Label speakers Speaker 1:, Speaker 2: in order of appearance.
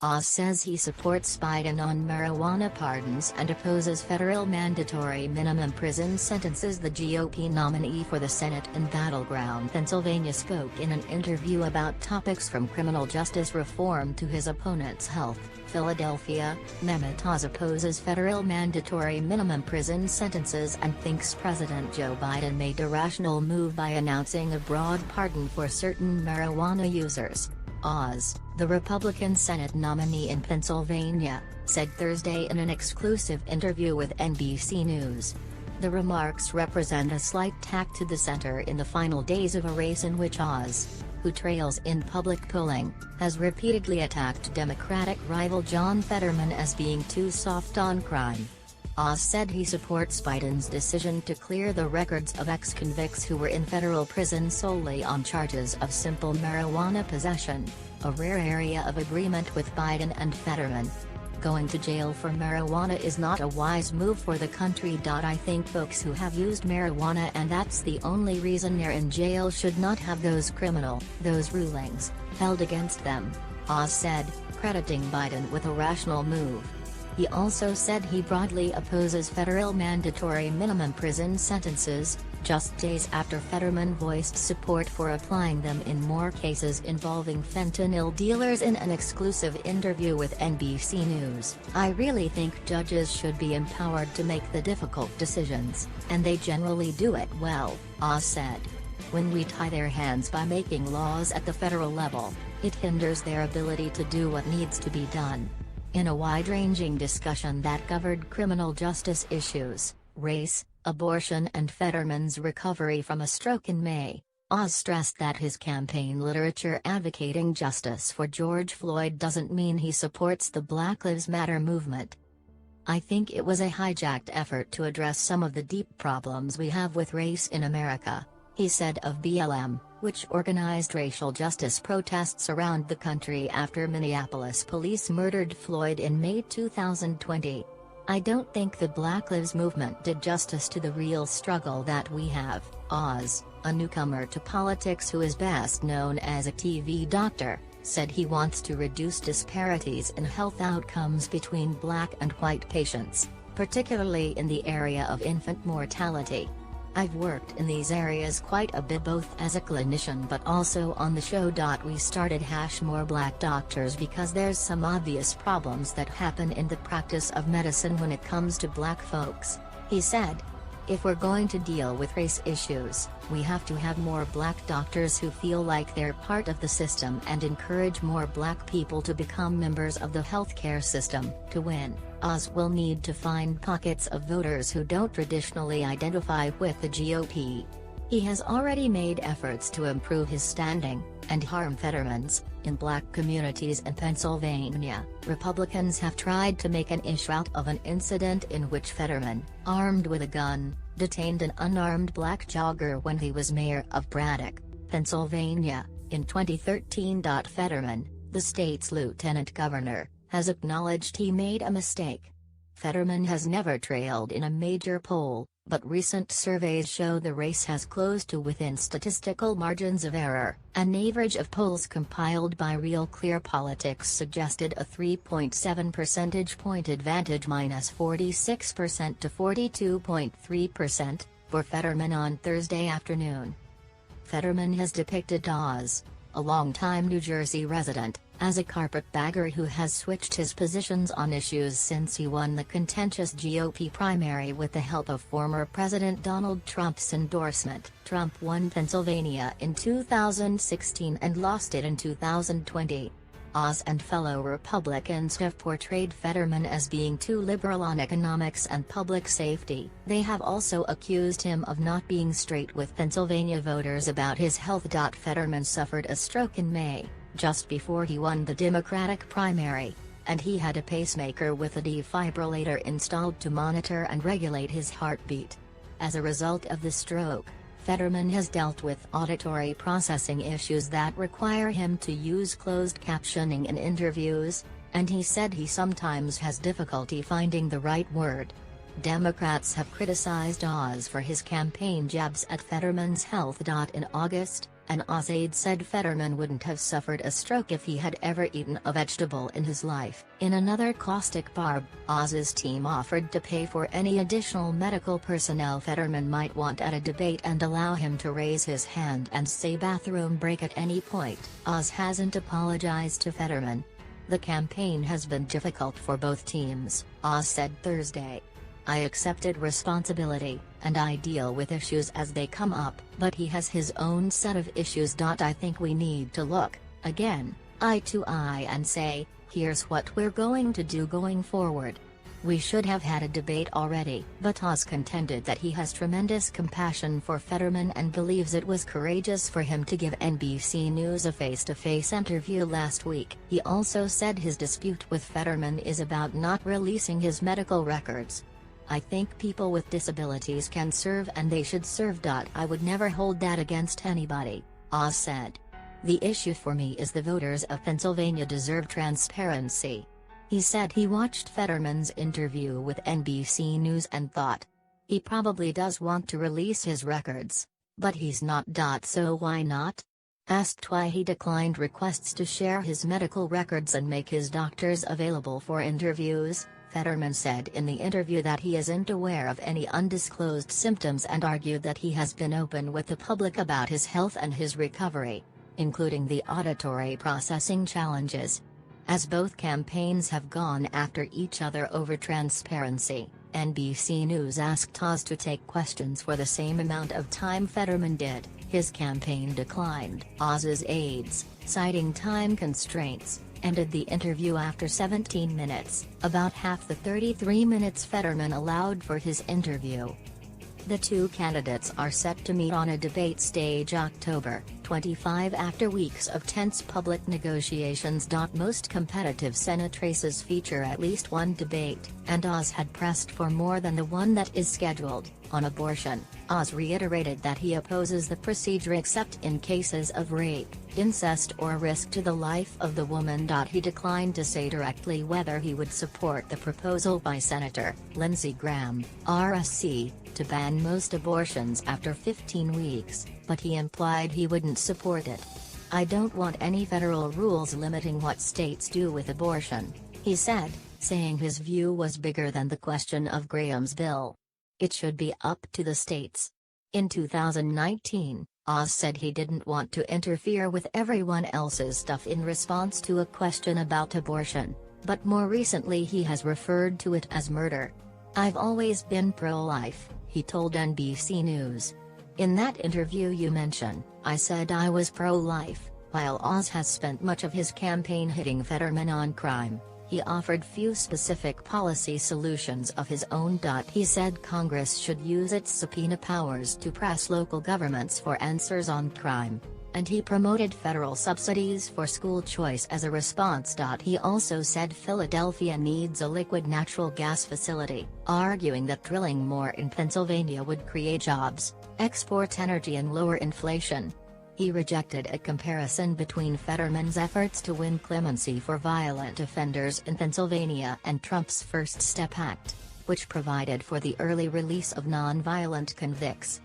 Speaker 1: Oz says he supports Biden on marijuana pardons and opposes federal mandatory minimum prison sentences. The GOP nominee for the Senate in battleground Pennsylvania spoke in an interview about topics from criminal justice reform to his opponent's health. Philadelphia, Mehmet Oz opposes federal mandatory minimum prison sentences and thinks President Joe Biden made a rational move by announcing a broad pardon for certain marijuana users. Oz, the Republican Senate nominee in Pennsylvania, said Thursday in an exclusive interview with NBC News. The remarks represent a slight tack to the center in the final days of a race in which Oz, who trails in public polling, has repeatedly attacked Democratic rival John Fetterman as being too soft on crime. Oz said he supports Biden's decision to clear the records of ex-convicts who were in federal prison solely on charges of simple marijuana possession, a rare area of agreement with Biden and Fetterman. Going to jail for marijuana is not a wise move for the country. I think folks who have used marijuana and that's the only reason they're in jail should not have those rulings held against them, Oz said, crediting Biden with a rational move. He also said he broadly opposes federal mandatory minimum prison sentences, just days after Fetterman voiced support for applying them in more cases involving fentanyl dealers. In an exclusive interview with NBC News, "I really think judges should be empowered to make the difficult decisions, and they generally do it well," Oz said. "When we tie their hands by making laws at the federal level, it hinders their ability to do what needs to be done." In a wide-ranging discussion that covered criminal justice issues, race, abortion and Fetterman's recovery from a stroke in May, Oz stressed that his campaign literature advocating justice for George Floyd doesn't mean he supports the Black Lives Matter movement. "I think it was a hijacked effort to address some of the deep problems we have with race in America," he said of BLM, which organized racial justice protests around the country after Minneapolis police murdered Floyd in May 2020. "I don't think the Black Lives Movement did justice to the real struggle that we have." Oz, a newcomer to politics who is best known as a TV doctor, said he wants to reduce disparities in health outcomes between Black and white patients, particularly in the area of infant mortality. "I've worked in these areas quite a bit both as a clinician but also on the show. We started More Black Doctors because there's some obvious problems that happen in the practice of medicine when it comes to Black folks," he said. "If we're going to deal with race issues, we have to have more Black doctors who feel like they're part of the system and encourage more Black people to become members of the healthcare system. To win, Oz will need to find pockets of voters who don't traditionally identify with the GOP. He has already made efforts to improve his standing, and harm Fetterman's, in Black communities in Pennsylvania. Republicans have tried to make an issue out of an incident in which Fetterman, armed with a gun, detained an unarmed Black jogger when he was mayor of Braddock, Pennsylvania, in 2013. Fetterman, the state's lieutenant governor, has acknowledged he made a mistake. Fetterman has never trailed in a major poll, but recent surveys show the race has closed to within statistical margins of error. An average of polls compiled by Real Clear Politics suggested a 3.7 percentage point advantage (-46% to 42.3%) for Fetterman on Thursday afternoon. Fetterman has depicted Oz, a longtime New Jersey resident, as a carpetbagger who has switched his positions on issues since he won the contentious GOP primary with the help of former President Donald Trump's endorsement. Trump won Pennsylvania in 2016 and lost it in 2020. Oz and fellow Republicans have portrayed Fetterman as being too liberal on economics and public safety. They have also accused him of not being straight with Pennsylvania voters about his health. Fetterman suffered a stroke in May, just before he won the Democratic primary, and he had a pacemaker with a defibrillator installed to monitor and regulate his heartbeat. As a result of the stroke, Fetterman has dealt with auditory processing issues that require him to use closed captioning in interviews, and he said he sometimes has difficulty finding the right word. Democrats have criticized Oz for his campaign jabs at Fetterman's health. In August, An Oz aide said Fetterman wouldn't have suffered a stroke if he had ever eaten a vegetable in his life. In another caustic barb, Oz's team offered to pay for any additional medical personnel Fetterman might want at a debate and allow him to raise his hand and say bathroom break at any point. Oz hasn't apologized to Fetterman. The campaign has been difficult for both teams, Oz said Thursday. I accepted responsibility, and I deal with issues as they come up, but he has his own set of issues. I think we need to look, again, eye to eye and say, here's what we're going to do going forward. We should have had a debate already. But Oz contended that he has tremendous compassion for Fetterman and believes it was courageous for him to give NBC News a face-to-face interview last week. He also said his dispute with Fetterman is about not releasing his medical records. I think people with disabilities can serve and they should serve. I would never hold that against anybody, Oz said. The issue for me is the voters of Pennsylvania deserve transparency. He said he watched Fetterman's interview with NBC News and thought, he probably does want to release his records, but he's not. So why not? Asked why he declined requests to share his medical records and make his doctors available for interviews, Fetterman said in the interview that he isn't aware of any undisclosed symptoms and argued that he has been open with the public about his health and his recovery, including the auditory processing challenges. As both campaigns have gone after each other over transparency, NBC News asked Oz to take questions for the same amount of time Fetterman did. His campaign declined. Oz's aides, citing time constraints, ended the interview after 17 minutes, about half the 33 minutes Fetterman allowed for his interview. The two candidates are set to meet on a debate stage October 25 after weeks of tense public negotiations. Most competitive Senate races feature at least one debate, and Oz had pressed for more than the one that is scheduled. On abortion, Oz reiterated that he opposes the procedure except in cases of rape, incest or risk to the life of the woman. He declined to say directly whether he would support the proposal by Senator Lindsey Graham, RSC, to ban most abortions after 15 weeks, but he implied he wouldn't support it. I don't want any federal rules limiting what states do with abortion, he said, saying his view was bigger than the question of Graham's bill. It should be up to the states. In 2019, Oz said he didn't want to interfere with everyone else's stuff in response to a question about abortion, but more recently he has referred to it as murder. I've always been pro-life, he told NBC News. In that interview you mention, I said I was pro-life. While Oz has spent much of his campaign hitting Fetterman on crime, he offered few specific policy solutions of his own. He said Congress should use its subpoena powers to press local governments for answers on crime, and he promoted federal subsidies for school choice as a response. He also said Philadelphia needs a liquid natural gas facility, arguing that drilling more in Pennsylvania would create jobs, export energy and lower inflation. He rejected a comparison between Fetterman's efforts to win clemency for violent offenders in Pennsylvania and Trump's First Step Act, which provided for the early release of non-violent convicts.